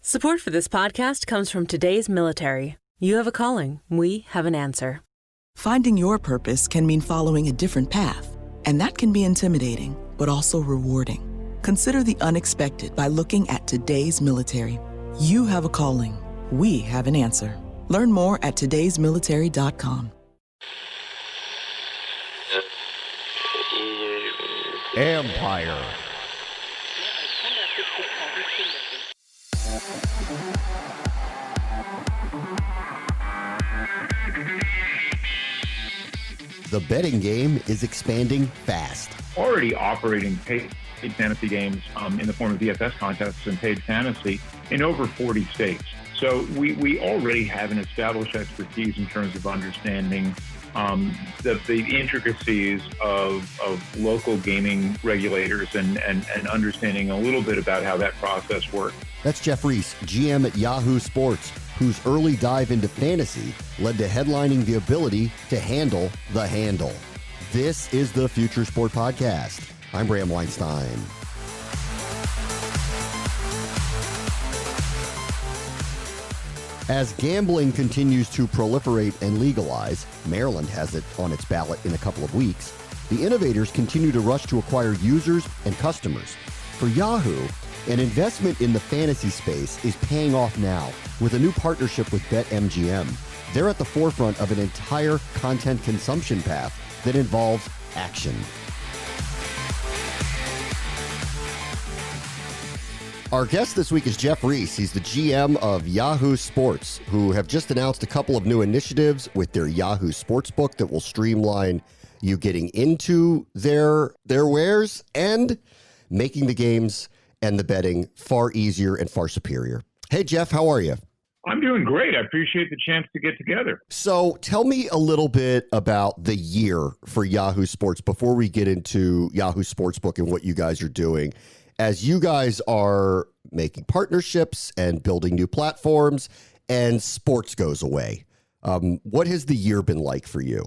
Support for this podcast comes from today's military. You have a calling. We have an answer. Finding your purpose can mean following a different path, and that can be intimidating, but also rewarding. Consider the unexpected by looking at today's military. You have a calling. We have an answer. Learn more at todaysmilitary.com. Empire. The betting game is expanding fast. Already operating paid fantasy games in the form of DFS contests and paid fantasy in over 40 states. So we already have an established expertise in terms of understanding the intricacies of local gaming regulators and understanding a little bit about how that process works. That's Geoff Reiss, GM at Yahoo Sports, whose early dive into fantasy led to headlining the ability to handle the handle. This is the Future Sport Podcast. I'm Bram Weinstein. As gambling continues to proliferate and legalize, Maryland has it on its ballot in a couple of weeks, the innovators continue to rush to acquire users and customers. For Yahoo, an investment in the fantasy space is paying off now with a new partnership with BetMGM. They're at the forefront of an entire content consumption path that involves action. Our guest this week is Geoff Reiss. He's the GM of Yahoo Sports, who have just announced a couple of new initiatives with their Yahoo Sportsbook that will streamline you getting into their wares and making the games and the betting far easier and far superior. Hey, Geoff, how are you? I'm doing great. I appreciate the chance to get together. So tell me a little bit about the year for Yahoo Sports before we get into Yahoo Sportsbook and what you guys are doing. As you guys are making partnerships and building new platforms and sports goes away, what has the year been like for you?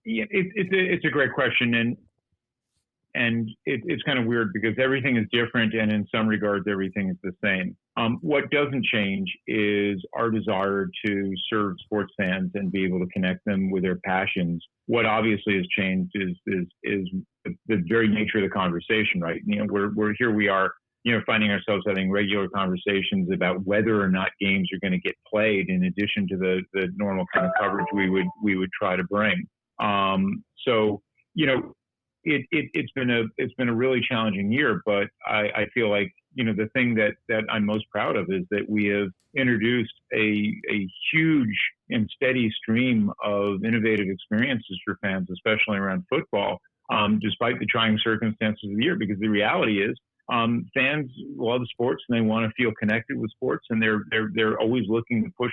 Yeah, it's a great question. And it's kind of weird because everything is different, and in some regards, everything is the same. What doesn't change is our desire to serve sports fans and be able to connect them with their passions. What obviously has changed is the very nature of the conversation, right? We are finding ourselves having regular conversations about whether or not games are going to get played, in addition to the normal kind of coverage we would try to bring. It's been a really challenging year, but I feel like the thing that I'm most proud of is that we have introduced a huge and steady stream of innovative experiences for fans, especially around football, despite the trying circumstances of the year. Because the reality is, fans love sports and they want to feel connected with sports, and they're always looking to push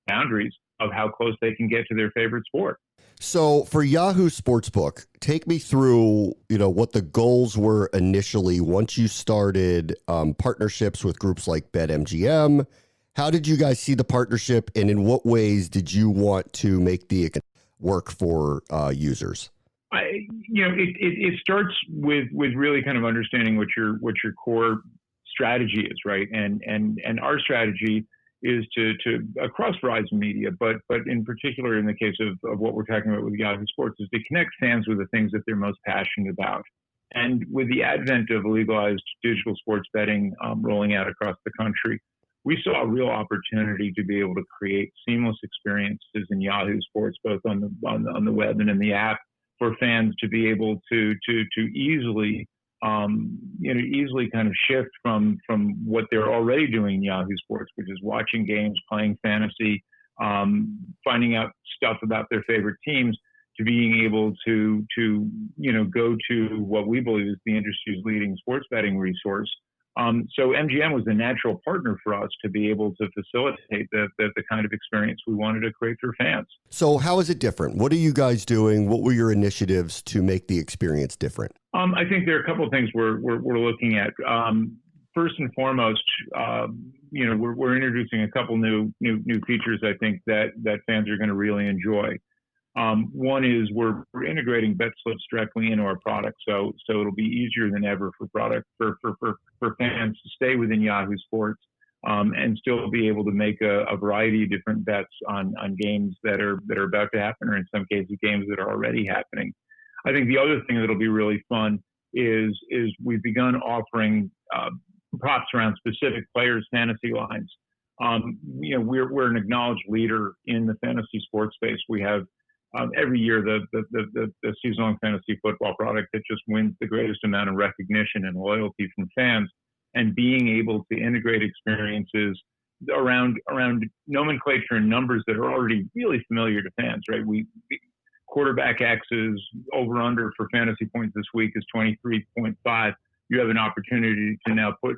boundaries of how close they can get to their favorite sport. So for Yahoo Sportsbook, take me through, what the goals were initially once you started partnerships with groups like BetMGM. How did you guys see the partnership, and in what ways did you want to make the work for users? It starts with really kind of understanding what your core strategy is, right? And our strategy is to across Verizon Media, but in particular in the case of what we're talking about with Yahoo Sports, is to connect fans with the things that they're most passionate about. And with the advent of legalized digital sports betting rolling out across the country, we saw a real opportunity to be able to create seamless experiences in Yahoo Sports, both on the web and in the app, for fans to be able to easily easily kind of shift from what they're already doing in Yahoo Sports, which is watching games, playing fantasy, finding out stuff about their favorite teams, to being able to go to what we believe is the industry's leading sports betting resource. So MGM was a natural partner for us to be able to facilitate the kind of experience we wanted to create for fans. So how is it different? What are you guys doing? What were your initiatives to make the experience different? I think there are a couple of things we're looking at. First and foremost, we're introducing a couple new features I think that fans are going to really enjoy. One is we're integrating bet slips directly into our product, so it'll be easier than ever for fans to stay within Yahoo Sports and still be able to make a variety of different bets on games that are about to happen, or in some cases games that are already happening. I think the other thing that'll be really fun is we've begun offering props around specific players' fantasy lines. We're an acknowledged leader in the fantasy sports space. We have every year the season-long fantasy football product that just wins the greatest amount of recognition and loyalty from fans, and being able to integrate experiences around nomenclature and numbers that are already really familiar to fans, right? Quarterback X's over-under for fantasy points this week is 23.5. You have an opportunity to now put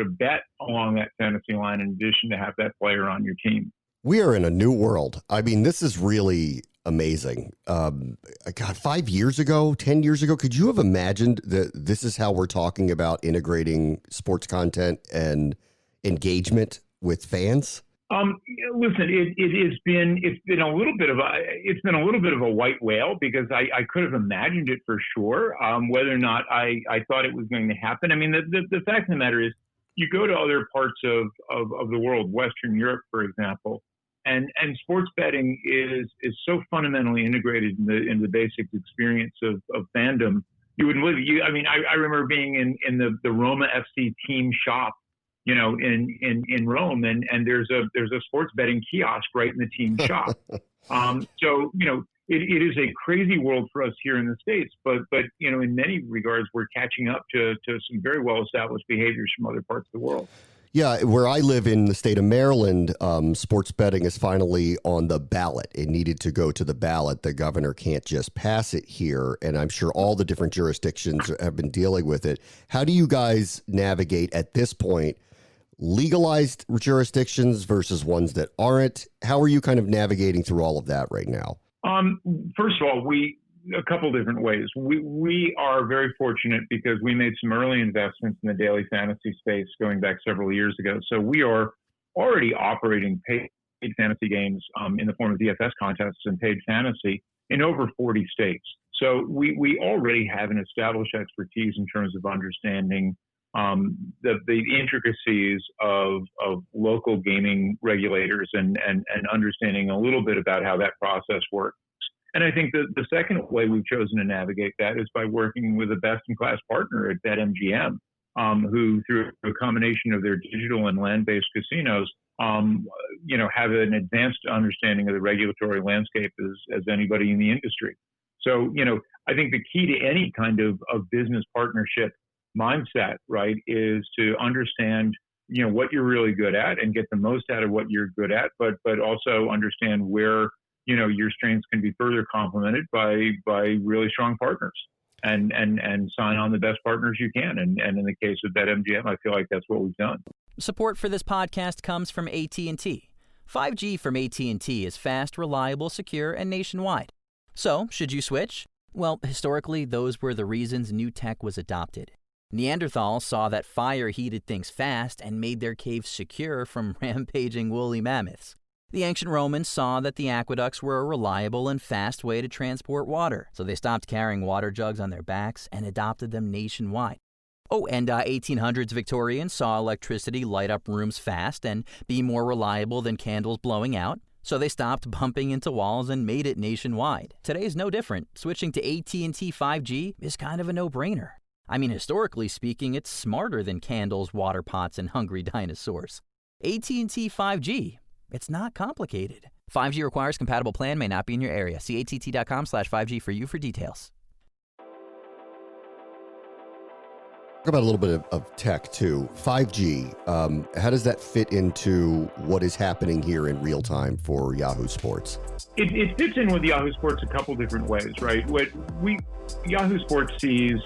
a bet along that fantasy line in addition to have that player on your team. We are in a new world. I mean, this is really amazing. God, 5 years ago, 10 years ago, could you have imagined that this is how we're talking about integrating sports content and engagement with fans? Listen, it's been a little bit of a white whale, because I could have imagined it for sure. Whether or not I thought it was going to happen. I mean, the fact of the matter is, you go to other parts of the world, Western Europe, for example, and sports betting is so fundamentally integrated in the basic experience of fandom. You wouldn't believe it. I remember being in the Roma FC team shop, in Rome, and there's a sports betting kiosk right in the team shop. So it is a crazy world for us here in the States, but in many regards we're catching up to some very well established behaviors from other parts of the world. Yeah, where I live in the state of Maryland, sports betting is finally on the ballot. It needed to go to the ballot. The governor can't just pass it here, and I'm sure all the different jurisdictions have been dealing with it. How do you guys navigate at this point legalized jurisdictions versus ones that aren't? How are you kind of navigating through all of that right now? First of all, a couple different ways. We are very fortunate because we made some early investments in the daily fantasy space going back several years ago. So we are already operating paid fantasy games in the form of DFS contests and paid fantasy in over 40 states. So we already have an established expertise in terms of understanding the intricacies of local gaming regulators and understanding a little bit about how that process works. And I think the second way we've chosen to navigate that is by working with a best-in-class partner at BetMGM, who, through a combination of their digital and land-based casinos, have an advanced understanding of the regulatory landscape as anybody in the industry. So, I think the key to any kind of business partnership mindset, right, is to understand, what you're really good at and get the most out of what you're good at, but also understand where your strengths can be further complemented by really strong partners, and sign on the best partners you can. And in the case of BetMGM, I feel like that's what we've done. Support for this podcast comes from AT&T. 5G from AT&T is fast, reliable, secure, and nationwide. So, should you switch? Well, historically, those were the reasons new tech was adopted. Neanderthals saw that fire heated things fast and made their caves secure from rampaging woolly mammoths. The ancient Romans saw that the aqueducts were a reliable and fast way to transport water, so they stopped carrying water jugs on their backs and adopted them nationwide. Oh, and 1800s Victorians saw electricity light up rooms fast and be more reliable than candles blowing out, so they stopped bumping into walls and made it nationwide. Today's no different. Switching to AT&T 5G is kind of a no-brainer. I mean, historically speaking, it's smarter than candles, water pots, and hungry dinosaurs. AT&T 5G. It's not complicated. 5G requires compatible plan, may not be in your area. See att.com/5G for you for details. Talk about a little bit of tech too. 5G, how does that fit into what is happening here in real time for Yahoo Sports? It fits in with Yahoo Sports a couple different ways, right? Yahoo Sports sees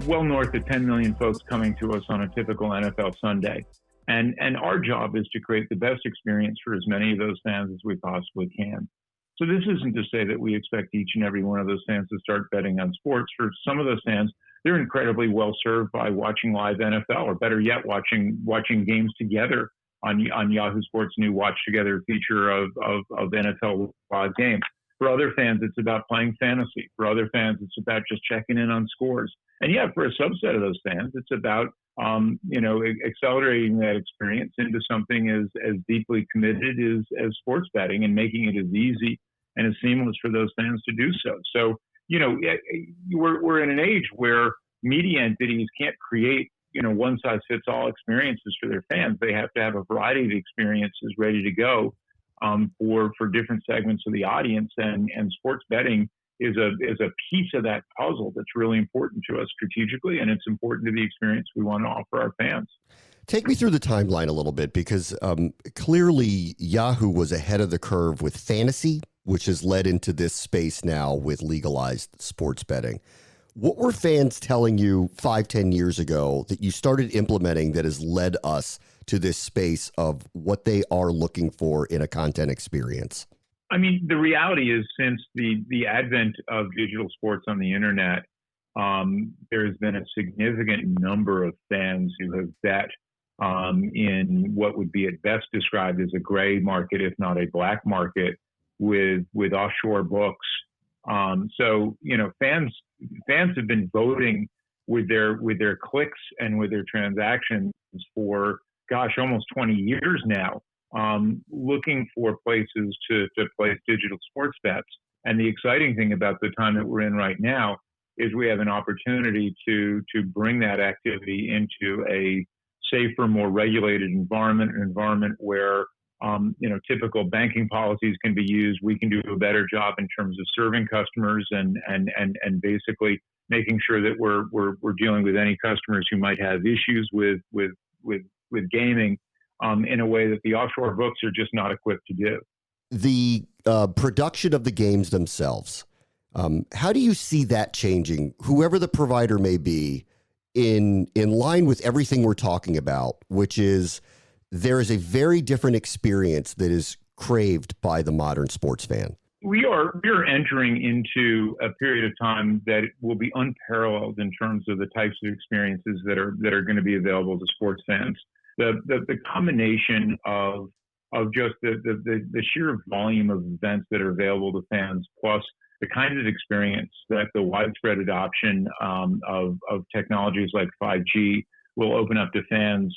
well north of 10 million folks coming to us on a typical NFL Sunday. And our job is to create the best experience for as many of those fans as we possibly can. So this isn't to say that we expect each and every one of those fans to start betting on sports. For some of those fans, they're incredibly well served by watching live NFL, or better yet, watching games together on Yahoo Sports' new Watch Together feature of NFL live games. For other fans, it's about playing fantasy. For other fans, it's about just checking in on scores. And yeah, for a subset of those fans, it's about accelerating that experience into something as deeply committed as sports betting and making it as easy and as seamless for those fans to do so. So, we're in an age where media entities can't create, one size fits all experiences for their fans. They have to have a variety of experiences ready to go for different segments of the audience, and sports betting is a piece of that puzzle that's really important to us strategically, and it's important to the experience we want to offer our fans. Take me through the timeline a little bit, because clearly Yahoo was ahead of the curve with fantasy, which has led into this space now with legalized sports betting. What were fans telling you 5-10 years ago that you started implementing that has led us to this space of what they are looking for in a content experience? I mean, the reality is, since the advent of digital sports on the internet, there has been a significant number of fans who have bet in what would be at best described as a gray market, if not a black market, with offshore books. So fans have been voting with their clicks and with their transactions for, almost 20 years now, looking for places to place digital sports bets. And the exciting thing about the time that we're in right now is we have an opportunity to bring that activity into a safer, more regulated environment, an environment where typical banking policies can be used. We can do a better job in terms of serving customers and basically making sure that we're dealing with any customers who might have issues with gaming in a way that the offshore books are just not equipped to do. The production of the games themselves, how do you see that changing, whoever the provider may be, in line with everything we're talking about, which is there is a very different experience that is craved by the modern sports fan? We are entering into a period of time that will be unparalleled in terms of the types of experiences that are going to be available to sports fans. The combination of just the sheer volume of events that are available to fans, plus the kind of experience that the widespread adoption of technologies like 5G will open up to fans,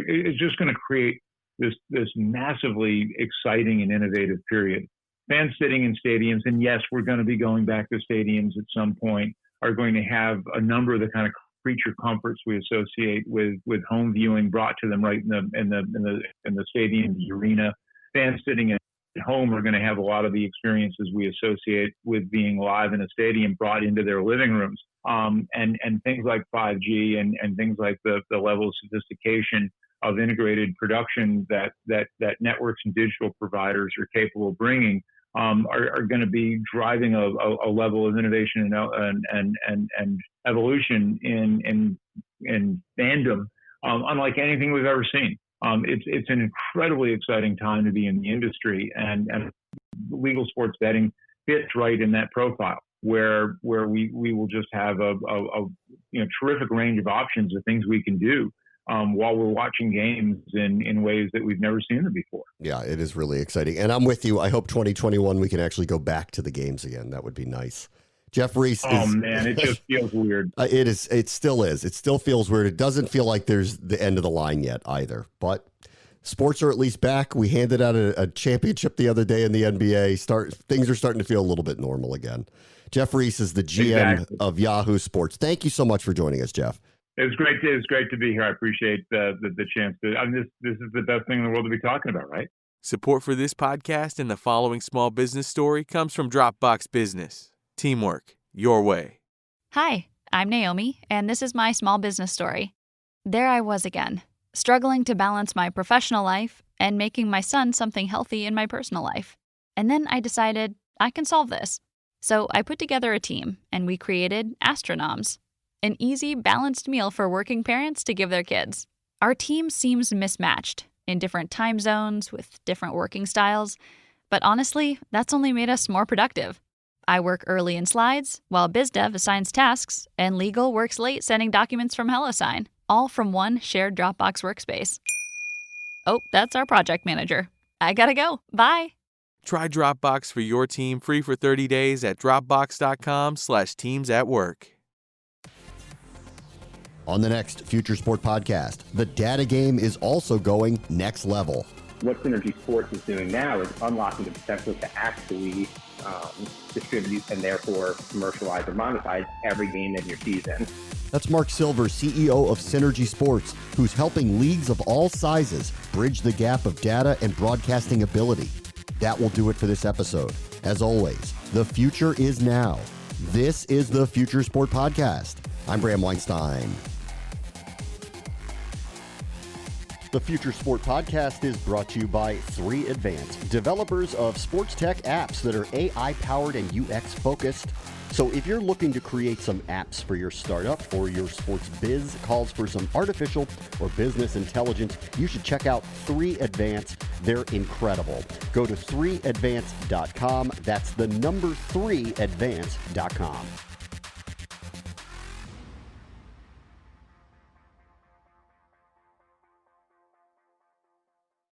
is just going to create this massively exciting and innovative period. Fans sitting in stadiums, and yes, we're going to be going back to stadiums at some point, are going to have a number of the kind of creature comforts we associate with home viewing brought to them right in the stadium, the arena. Fans sitting at home are going to have a lot of the experiences we associate with being live in a stadium brought into their living rooms. And things like 5G and things like the level of sophistication of integrated production that networks and digital providers are capable of bringing are going to be driving a level of innovation and evolution in fandom unlike anything we've ever seen. It's an incredibly exciting time to be in the industry, and legal sports betting fits right in that profile, where we will just have a terrific range of options of things we can do while we're watching games in ways that we've never seen them before. Yeah, it is really exciting. And I'm with you. I hope 2021 we can actually go back to the games again. That would be nice. Geoff Reiss man, it just feels weird. It still is. It still feels weird. It doesn't feel like there's the end of the line yet either. But sports are at least back. We handed out a championship the other day in the NBA. Things are starting to feel a little bit normal again. Geoff Reiss is the GM of Yahoo Sports. Thank you so much for joining us, Geoff. It's great to be here. I appreciate the chance to. This is the best thing in the world to be talking about, right? Support for this podcast and the following small business story comes from Dropbox Business. Teamwork, your way. Hi, I'm Naomi, and this is my small business story. There I was again, struggling to balance my professional life and making my son something healthy in my personal life. And then I decided I can solve this. So I put together a team, and we created Astronoms, an easy, balanced meal for working parents to give their kids. Our team seems mismatched, in different time zones, with different working styles, but honestly, that's only made us more productive. I work early in slides, while BizDev assigns tasks, and legal works late sending documents from HelloSign, all from one shared Dropbox workspace. Oh, that's our project manager. I gotta go. Bye. Try Dropbox for your team free for 30 days at dropbox.com/teamsatwork. On the next Future Sport podcast, the data game is also going next level. What Synergy Sports is doing now is unlocking the potential to actually distribute and therefore commercialize or monetize every game in your season. That's Mark Silver, CEO of Synergy Sports, who's helping leagues of all sizes bridge the gap of data and broadcasting ability. That will do it for this episode. As always, the future is now. This is the Future Sport Podcast. I'm Bram Weinstein. The Future Sport Podcast is brought to you by 3 Advanced, developers of sports tech apps that are AI-powered and UX-focused. So if you're looking to create some apps for your startup or your sports biz calls for some artificial or business intelligence, you should check out 3 Advanced. They're incredible. Go to 3advanced.com. That's the number 3advanced.com.